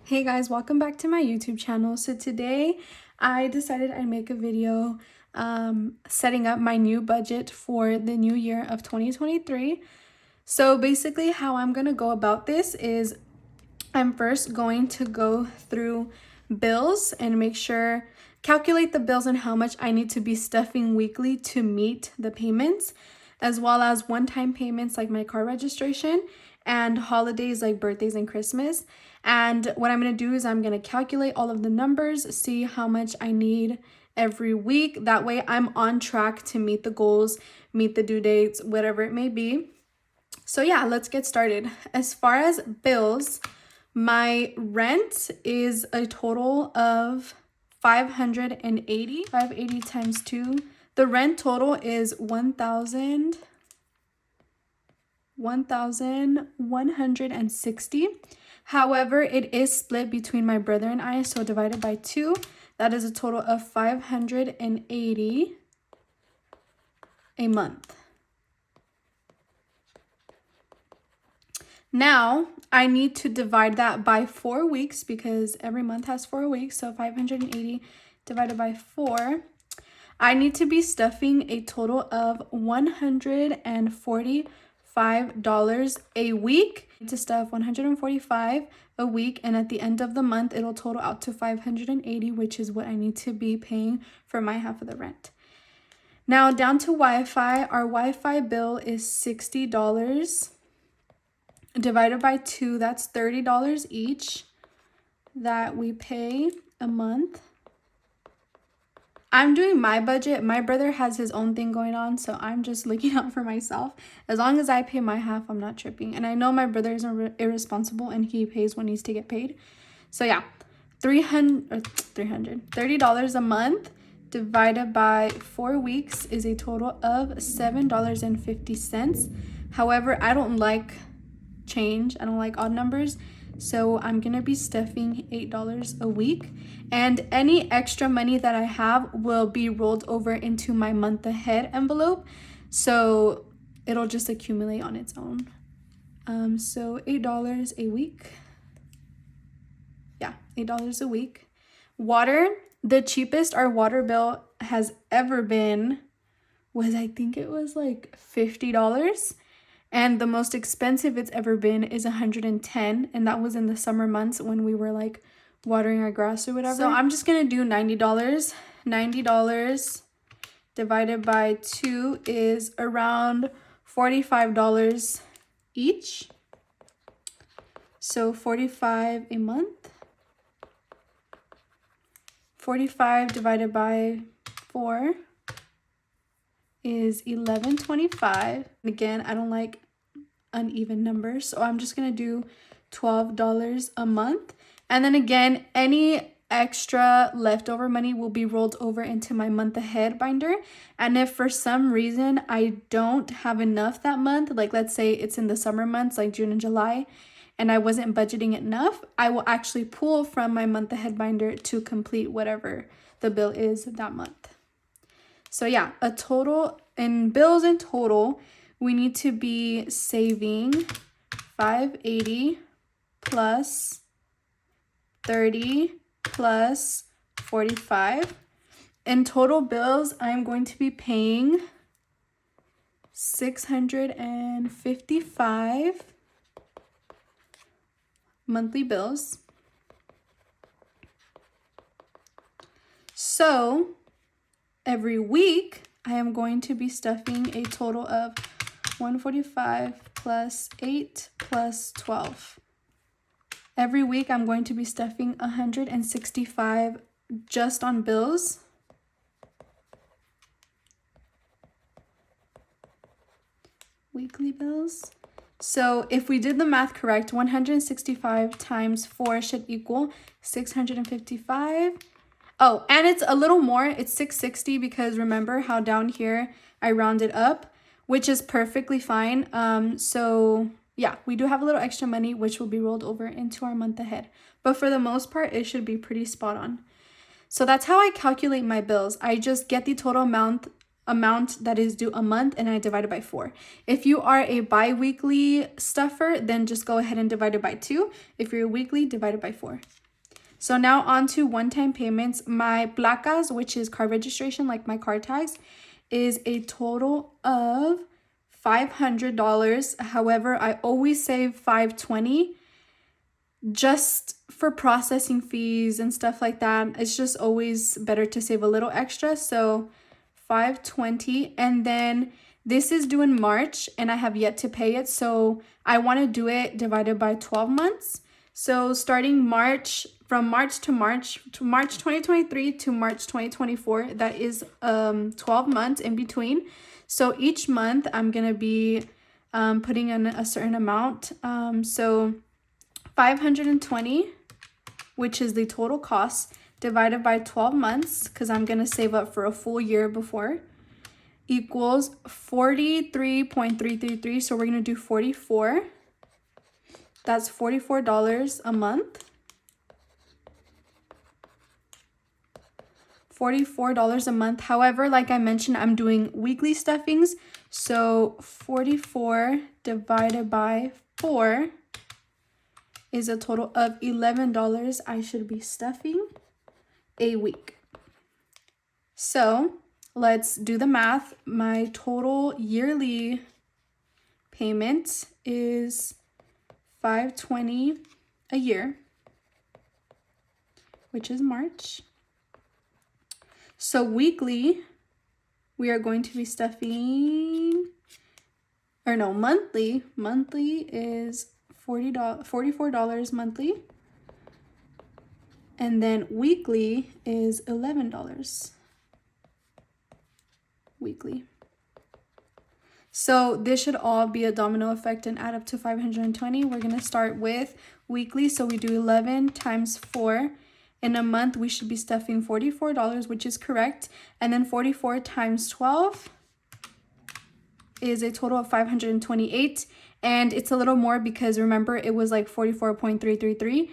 Hey guys, welcome back to my YouTube channel. So today I decided I'd make a video setting up my new budget for the new year of 2023. So basically how I'm going to go about this is I'm first going to go through bills and calculate the bills and how much I need to be stuffing weekly to meet the payments, as well as one-time payments like my car registration and holidays like birthdays and Christmas. And what I'm going to do is I'm going to calculate all of the numbers, see how much I need every week. That way I'm on track to meet the goals, meet the due dates, whatever it may be. So yeah, let's get started. As far as bills, my rent is a total of 580. 580 times 2. The rent total is $1,160. However, it is split between my brother and I, so divided by 2, that is a total of 580 a month. Now, I need to divide that by 4 weeks because every month has 4 weeks. So 580 divided by 4. I need to be stuffing a total of $145 a week. I need to stuff $145 a week, and at the end of the month, it'll total out to $580, which is what I need to be paying for my half of the rent. Now, down to Wi-Fi. Our Wi-Fi bill is $60. Divided by 2, that's $30 each that we pay a month. I'm doing my budget. My brother has his own thing going on, so I'm just looking out for myself. As long as I pay my half, I'm not tripping. And I know my brother is irresponsible and he pays when he needs to get paid. So yeah, $30 a month divided by 4 weeks is a total of $7.50. However, I don't like change. I don't like odd numbers. So I'm going to be stuffing $8 a week. And any extra money that I have will be rolled over into my month ahead envelope. So it'll just accumulate on its own. So $8 a week. Yeah, $8 a week. Water, the cheapest our water bill has ever been was, I think it was like $50. And the most expensive it's ever been is $110, and that was in the summer months when we were like watering our grass or whatever. So I'm just gonna do $90. $90 divided by 2 is around $45 each. So $45 a month. 45 divided by 4 is $11.25. Again, I don't like uneven numbers, so I'm just gonna do $12 a month. And then again, any extra leftover money will be rolled over into my month ahead binder. And if for some reason I don't have enough that month, like let's say it's in the summer months like June and July, and I wasn't budgeting enough, I will actually pull from my month ahead binder to complete whatever the bill is that month. So yeah, a total in bills in total, we need to be saving $580 plus 30 plus 45. In total bills, I'm going to be paying $655 monthly bills. So every week, I am going to be stuffing a total of 145 plus 8 plus 12. Every week, I'm going to be stuffing 165 just on bills. Weekly bills. So if we did the math correct, 165 times 4 should equal 655. Oh, and it's a little more. It's 660 because remember how down here I rounded up, which is perfectly fine. So yeah, we do have a little extra money, which will be rolled over into our month ahead. But for the most part, it should be pretty spot on. So that's how I calculate my bills. I just get the total amount amount that is due a month, and I divide it by 4. If you are a bi-weekly stuffer, then just go ahead and divide it by 2. If you're weekly, divide it by 4. So now on to one-time payments. My placas, which is car registration, like my car tags, is a total of $500. However, I always save $520 just for processing fees and stuff like that. It's just always better to save a little extra. So $520, and then this is due in March and I have yet to pay it, so I want to do it divided by 12 months. So starting March, from March 2023 to March 2024, that is 12 months in between. So each month I'm gonna be putting in a certain amount. So 520, which is the total cost, divided by 12 months, because I'm going to save up for a full year before, equals 43.333. So we're going to do 44. That's $44 a month. $44 a month. However, like I mentioned, I'm doing weekly stuffings. So 44 divided by 4 is a total of $11 I should be stuffing a week. So let's do the math. My total yearly payment is $520 a year, which is March. So weekly, we are going to be stuffing, or no, monthly. Monthly is $44 monthly. And then weekly is $11 weekly. So this should all be a domino effect and add up to 520. We're going to start with weekly. So we do 11 times 4. In a month, we should be stuffing $44, which is correct. And then 44 times 12 is a total of 528. And it's a little more because remember, it was like 44.333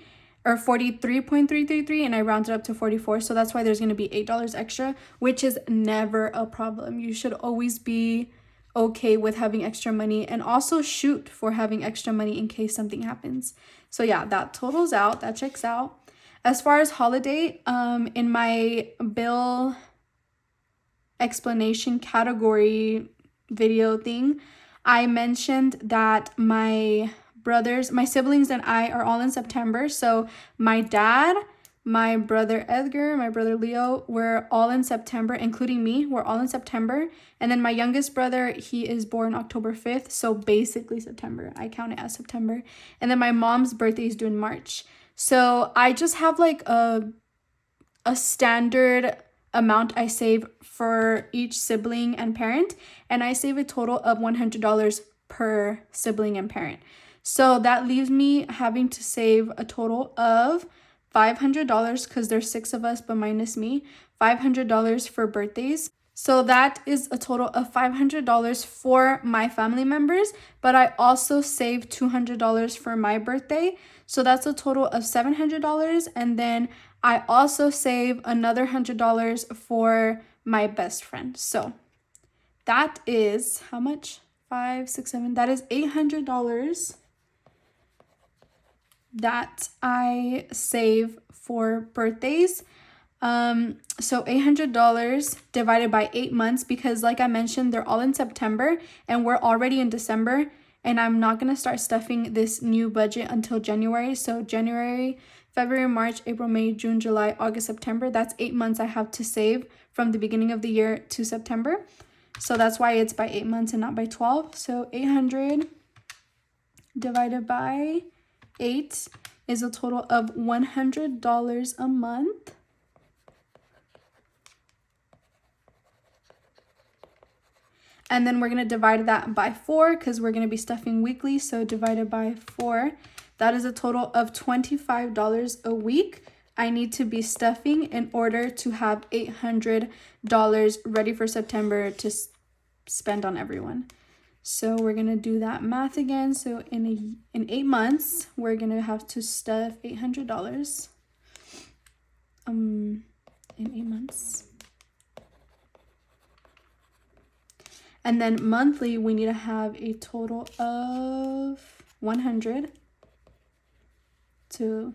or 43.333, and I rounded up to 44. So that's why there's going to be $8 extra, which is never a problem. You should always be okay with having extra money, and also shoot for having extra money in case something happens. So yeah, that totals out, that checks out. As far as holiday, in my bill explanation category video thing, I mentioned that my siblings and I are all in September. So my dad, my brother Edgar, my brother Leo, we're all in September, including me. We're all in September. And then my youngest brother, he is born October 5th. So basically September. I count it as September. And then my mom's birthday is due in March. So I just have like a standard amount I save for each sibling and parent. And I save a total of $100 per sibling and parent. So that leaves me having to save a total of $500 because there's 6 of us, but minus me, $500 for birthdays. So that is a total of $500 for my family members, but I also saved $200 for my birthday. So that's a total of $700. And then I also save another $100 for my best friend. So that is how much? 5, 6, 7. That is $800 that I save for birthdays. So $800 divided by 8 months, because like I mentioned, they're all in September and we're already in December, and I'm not going to start stuffing this new budget until January. So January, February, March, April, May, June, July, August, September. That's 8 months I have to save from the beginning of the year to September. So that's why it's by 8 months and not by 12. So 800 divided by 8 is a total of $100 a month. And then we're going to divide that by 4 because we're going to be stuffing weekly. So divided by 4, that is a total of $25 a week I need to be stuffing in order to have $800 ready for September to spend on everyone. So we're going to do that math again. So in 8 months, we're going to have to stuff $800 in 8 months. And then monthly, we need to have a total of 100 to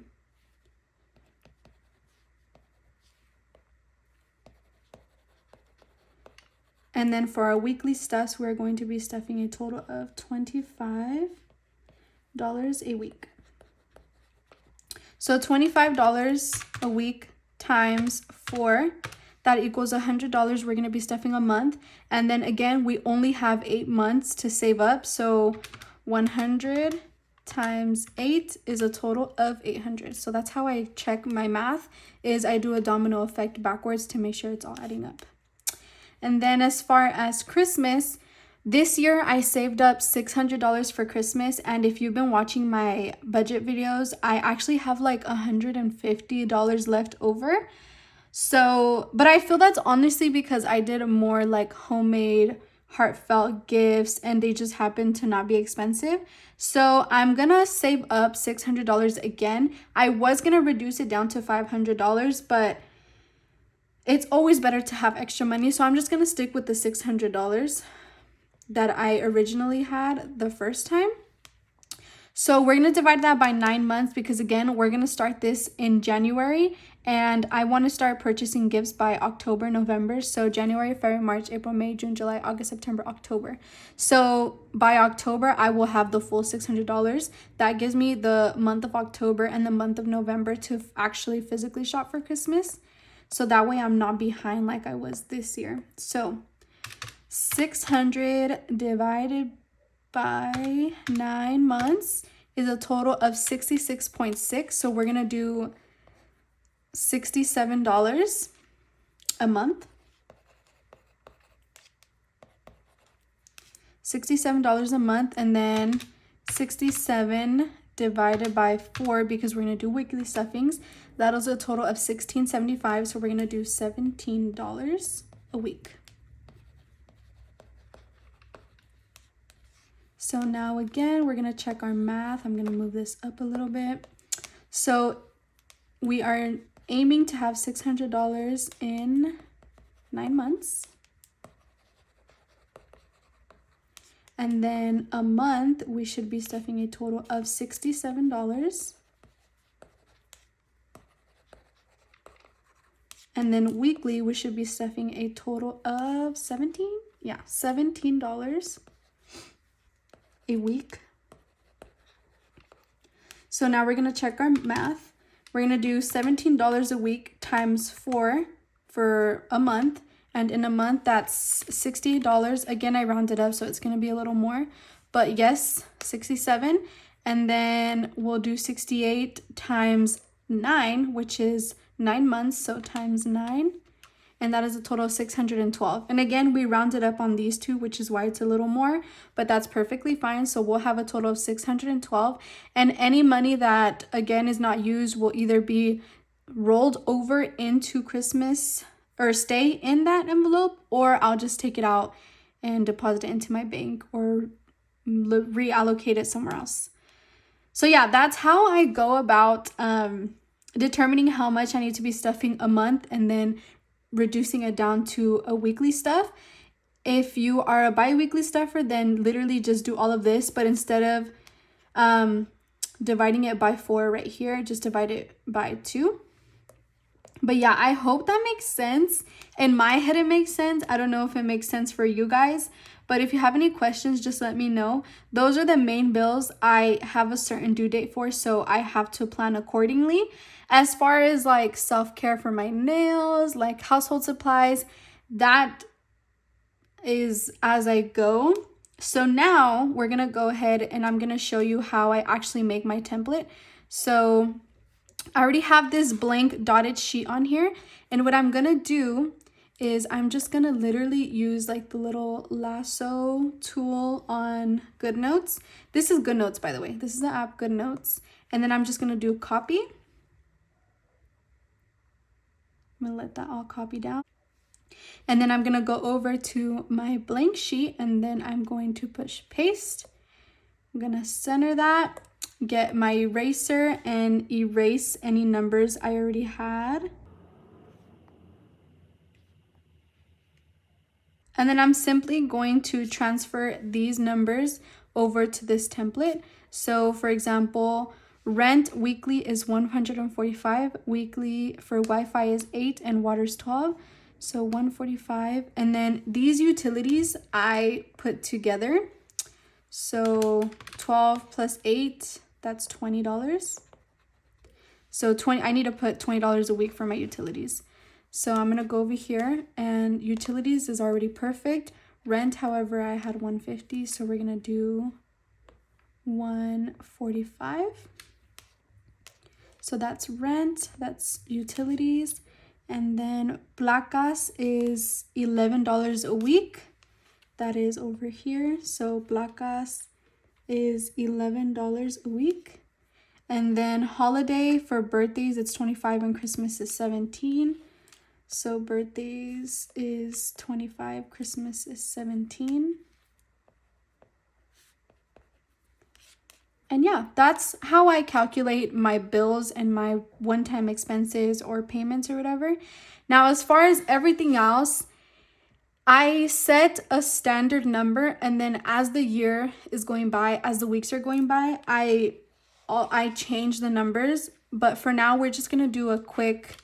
and then for our weekly stuffs, we're going to be stuffing a total of $25 a week. So $25 a week times 4, that equals $100 we're going to be stuffing a month. And then again, we only have 8 months to save up. So 100 times 8 is a total of 800. So that's how I check my math, is I do a domino effect backwards to make sure it's all adding up. And then as far as Christmas, this year I saved up $600 for Christmas. And if you've been watching my budget videos, I actually have like $150 left over. So, but I feel that's honestly because I did more like homemade, heartfelt gifts and they just happen to not be expensive. So I'm gonna save up $600 again. I was gonna reduce it down to $500, but it's always better to have extra money. So I'm just gonna stick with the $600 that I originally had the first time. So we're going to divide that by 9 months because again, we're going to start this in January and I want to start purchasing gifts by October, November. So January, February, March, April, May, June, July, August, September, October. So by October, I will have the full $600. That gives me the month of October and the month of November to actually physically shop for Christmas. So that way I'm not behind like I was this year. So 600 divided by 9 months is a total of 66.6. So we're gonna do $67 a month. $67 a month, and then 67 divided by 4 because we're gonna do weekly stuffings. That is a total of $16.75. So we're gonna do $17 a week. So now again, we're gonna check our math. I'm gonna move this up a little bit. So we are aiming to have $600 in 9 months. And then a month, we should be stuffing a total of $67. And then weekly, we should be stuffing a total of $17 a week. So now we're gonna check our math. We're gonna do $17 a week times 4 for a month. And in a month, that's $68. Again, I rounded up, so it's gonna be a little more. But yes, 67. And then we'll do 68 times 9, which is 9 months, so times 9. And that is a total of 612. And again, we rounded up on these two, which is why it's a little more, but that's perfectly fine. So we'll have a total of 612. And any money that, again, is not used will either be rolled over into Christmas or stay in that envelope, or I'll just take it out and deposit it into my bank or reallocate it somewhere else. So yeah, that's how I go about determining how much I need to be stuffing a month and then reducing it down to a weekly stuff. If you are a bi-weekly stuffer, then literally just do all of this, but instead of dividing it by 4 right here, just divide it by 2. But yeah, I hope that makes sense. In my head, it makes sense. I don't know if it makes sense for you guys, but if you have any questions, just let me know. Those are the main bills I have a certain due date for, so I have to plan accordingly. As far as like self-care for my nails, like household supplies, that is as I go. So now we're gonna go ahead and I'm gonna show you how I actually make my template. So I already have this blank dotted sheet on here, and what I'm gonna do is I'm just gonna literally use like the little lasso tool on GoodNotes. This is GoodNotes, by the way. This is the app GoodNotes. And then I'm just gonna do copy. I'm gonna let that all copy down. And then I'm gonna go over to my blank sheet and then I'm going to push paste. I'm gonna center that, get my eraser and erase any numbers I already had. And then I'm simply going to transfer these numbers over to this template. So for example, rent weekly is 145, weekly for Wi-Fi is 8, and water is 12. So 145. And then these utilities I put together. So 12 plus 8, that's $20. So I need to put $20 a week for my utilities. So I'm gonna go over here, and utilities is already perfect. Rent, however, I had 150, so we're gonna do 145. So that's rent, that's utilities. And then placas is $11 a week. That is over here. So placas is $11 a week. And then holiday for birthdays, it's 25, and Christmas is 17. So birthdays is 25, Christmas is 17. And yeah, that's how I calculate my bills and my one-time expenses or payments or whatever. Now, as far as everything else, I set a standard number, and then as the year is going by, as the weeks are going by, I change the numbers. But for now, we're just gonna do a quick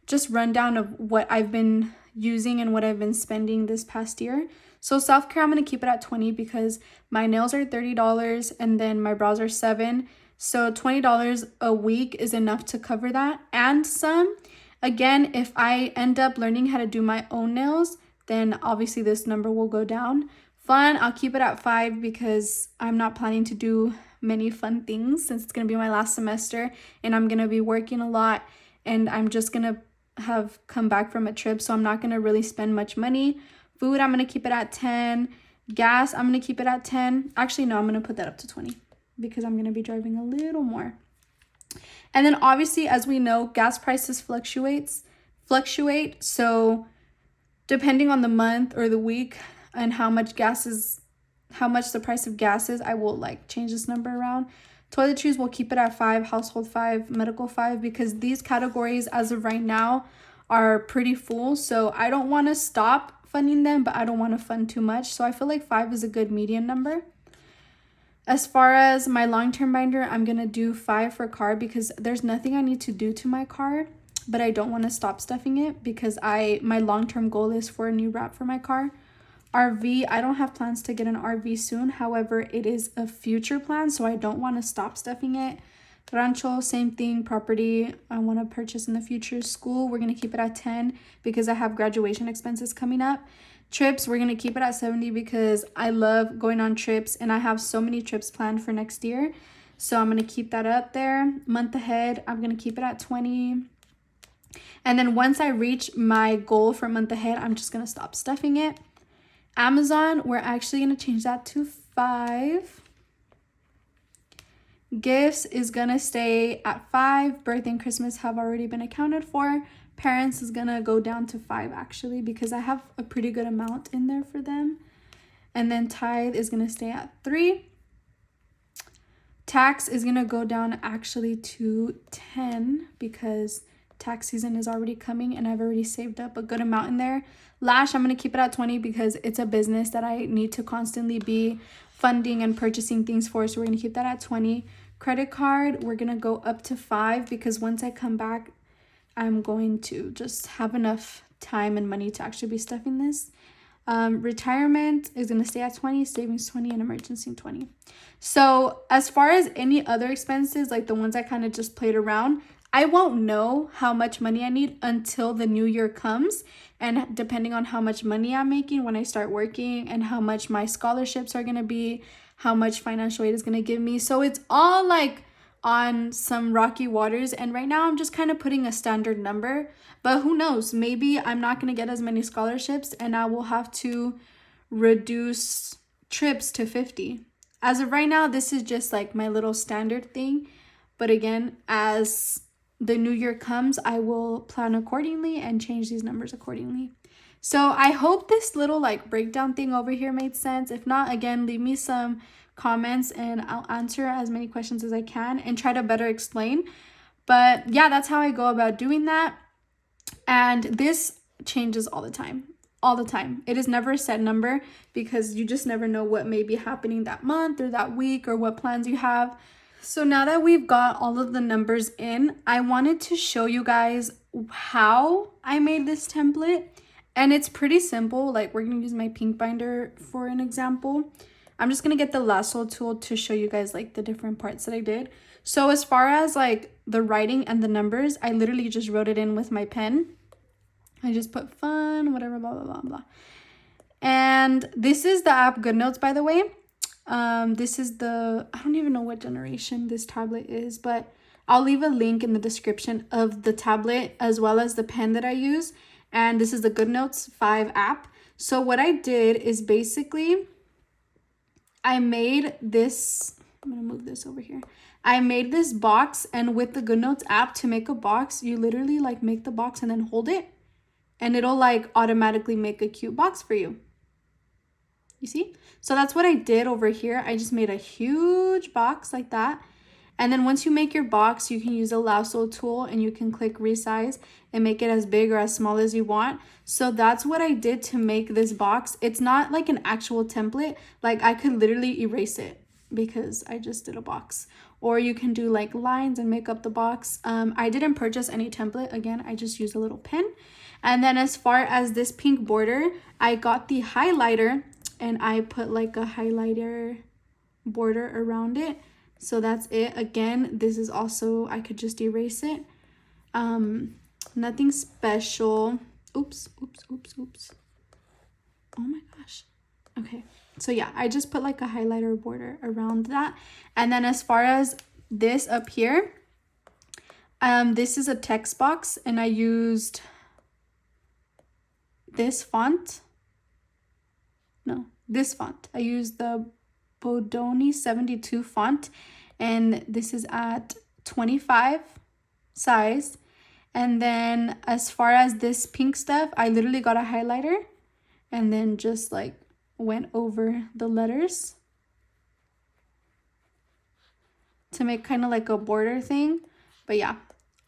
just rundown of what I've been using and what I've been spending this past year. So self-care, I'm going to keep it at 20 because my nails are $30 and then my brows are $7. So $20 a week is enough to cover that and some. Again, if I end up learning how to do my own nails, then obviously this number will go down. Fun, I'll keep it at 5 because I'm not planning to do many fun things since it's going to be my last semester and I'm going to be working a lot, and I'm just going to have come back from a trip, so I'm not going to really spend much money. Food, I'm going to keep it at 10. Gas, I'm going to keep it at 10. Actually, no, I'm going to put that up to 20 because I'm going to be driving a little more. And then obviously, as we know, gas prices fluctuate. So depending on the month or the week and how much the price of gas is, I will like change this number around. Toiletries, will keep it at 5, household 5, medical 5, because these categories as of right now are pretty full. So I don't want to stop funding them, but I don't want to fund too much. So I feel like 5 is a good median number. As far as my long-term binder, I'm going to do 5 for car because there's nothing I need to do to my car, but I don't want to stop stuffing it because my long-term goal is for a new wrap for my car. RV, I don't have plans to get an RV soon. However, it is a future plan, so I don't want to stop stuffing it. Rancho, same thing. Property, I want to purchase in the future. School, we're going to keep it at 10 because I have graduation expenses coming up. Trips, we're going to keep it at 70 because I love going on trips and I have so many trips planned for next year. So I'm going to keep that up there. Month ahead, I'm going to keep it at 20. And then once I reach my goal for month ahead, I'm just going to stop stuffing it. Amazon, we're actually going to change that to 5. Gifts is going to stay at 5. Birthday and Christmas have already been accounted for. Parents is going to go down to 5 actually because I have a pretty good amount in there for them. And then tithe is going to stay at 3. Tax is going to go down actually to 10 because tax season is already coming and I've already saved up a good amount in there. Lash, I'm going to keep it at 20 because it's a business that I need to constantly be funding and purchasing things for. So we're going to keep that at 20. Credit card, we're going to go up to 5 because once I come back, I'm going to just have enough time and money to actually be stuffing this. Retirement is going to stay at 20, savings 20, and emergency 20. So as far as any other expenses, like the ones I kind of just played around, I won't know how much money I need until the new year comes. And depending on how much money I'm making when I start working and how much my scholarships are going to be, how much financial aid is going to give me. So it's all like on some rocky waters. And right now I'm just kind of putting a standard number. But who knows? Maybe I'm not going to get as many scholarships and I will have to reduce trips to 50. As of right now, this is just like my little standard thing. But again, as the new year comes, I will plan accordingly and change these numbers accordingly. So I hope this little like breakdown thing over here made sense. If not, again, leave me some comments and I'll answer as many questions as I can and try to better explain. But yeah, that's how I go about doing that. And this changes all the time. all the time. It is never a set number because you just never know what may be happening that month or that week or what plans you have. So now that we've got all of the numbers in, I wanted to show you guys how I made this template. And it's pretty simple. Like, we're going to use my pink binder for an example. I'm just going to get the lasso tool to show you guys like the different parts that I did. So as far as like the writing and the numbers, I literally just wrote it in with my pen. I just put fun, whatever, blah, blah, blah, blah. And this is the app GoodNotes, by the way. This is the, I don't even know what generation this tablet is, but I'll leave a link in the description of the tablet as well as the pen that I use. And this is the GoodNotes 5 app. So what I did is basically, I made this, I'm gonna move this over here. I made this box, and with the GoodNotes app, to make a box, you literally like make the box and then hold it, and it'll like automatically make a cute box for you. You see? So that's what I did over here. I just made a huge box like that. And then once you make your box, you can use a lasso tool and you can click resize and make it as big or as small as you want. So that's what I did to make this box. It's not like an actual template. Like, I could literally erase it because I just did a box. Or you can do like lines and make up the box. I didn't purchase any template. Again, I just used a little pen. And then as far as this pink border, I got the highlighter and I put like a highlighter border around it. So that's it. Again, this is also, I could just erase it. Nothing special. Oops. Oh my gosh. Okay. So yeah, I just put like a highlighter border around that. And then as far as this up here, this is a text box and I used this font. No, this font. I used the Bodoni 72 font, and this is at 25 size. And then as far as this pink stuff, I literally got a highlighter and then just like went over the letters to make kind of like a border thing. But yeah,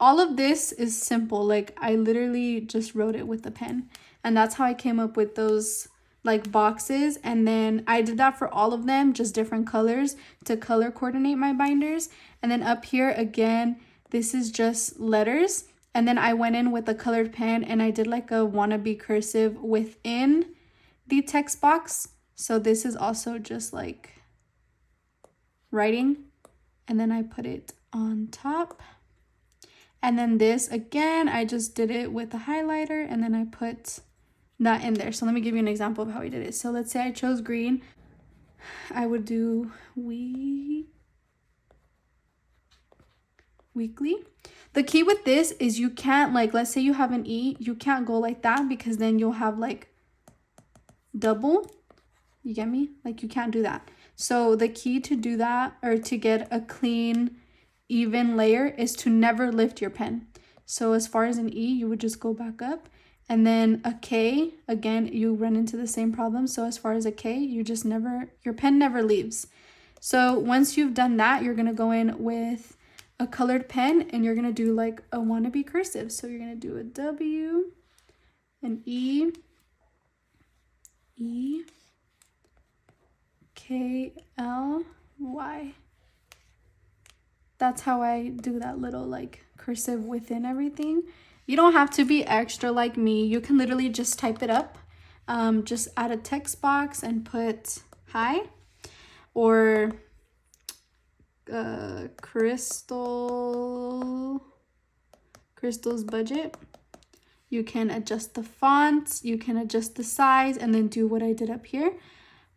all of this is simple. Like, I literally just wrote it with a pen, and that's how I came up with those like boxes. And then I did that for all of them, just different colors to color coordinate my binders. And then up here again, this is just letters, and then I went in with a colored pen and I did like a wannabe cursive within the text box. So this is also just like writing, and then I put it on top. And then this again, I just did it with a highlighter and then I put that in there. So let me give you an example of how I did it. So let's say I chose green. I would do weekly. The key with this is you can't, like, let's say you have an E, you can't go like that because then you'll have like double. You get me? Like, you can't do that. So the key to do that, or to get a clean, even layer, is to never lift your pen. So as far as an E, you would just go back up. And then a K, again, you run into the same problem. So as far as a K, you just never, your pen never leaves. So once you've done that, you're going to go in with a colored pen and you're going to do like a wannabe cursive. So you're going to do a W, an E, E, K, L, Y. That's how I do that little like cursive within everything. You don't have to be extra like me. You can literally just type it up. Just add a text box and put hi, or Crystal's budget. You can adjust the fonts, you can adjust the size, and then do what I did up here.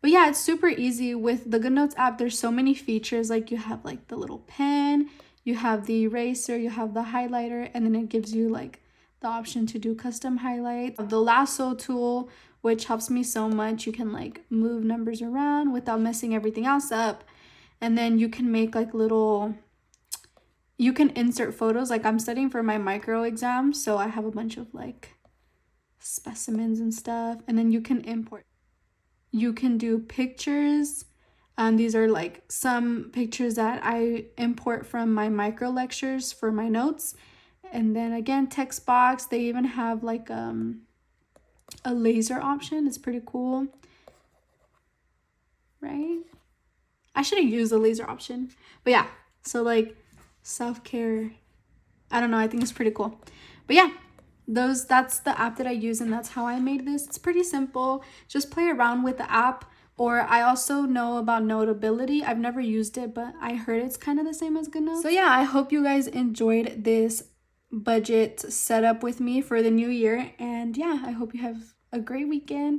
But yeah, it's super easy. With the GoodNotes app, there's so many features. Like, you have like the little pen, you have the eraser, you have the highlighter, and then it gives you like the option to do custom highlight. The lasso tool, which helps me so much. You can like move numbers around without messing everything else up. And then you can make like little, you can insert photos. Like, I'm studying for my micro exam, so I have a bunch of like specimens and stuff. And then you can import. You can do pictures. These are like some pictures that I import from my micro lectures for my notes. And then again, text box. They even have like a laser option. It's pretty cool, right? I should have used the laser option, but yeah. So like self-care, I don't know, I think it's pretty cool. But yeah, that's the app that I use, and that's how I made this. It's pretty simple. Just play around with the app. Or I also know about Notability. I've never used it, but I heard it's kind of the same as GoodNotes. So yeah, I hope you guys enjoyed this budget setup with me for the new year. And yeah, I hope you have a great weekend.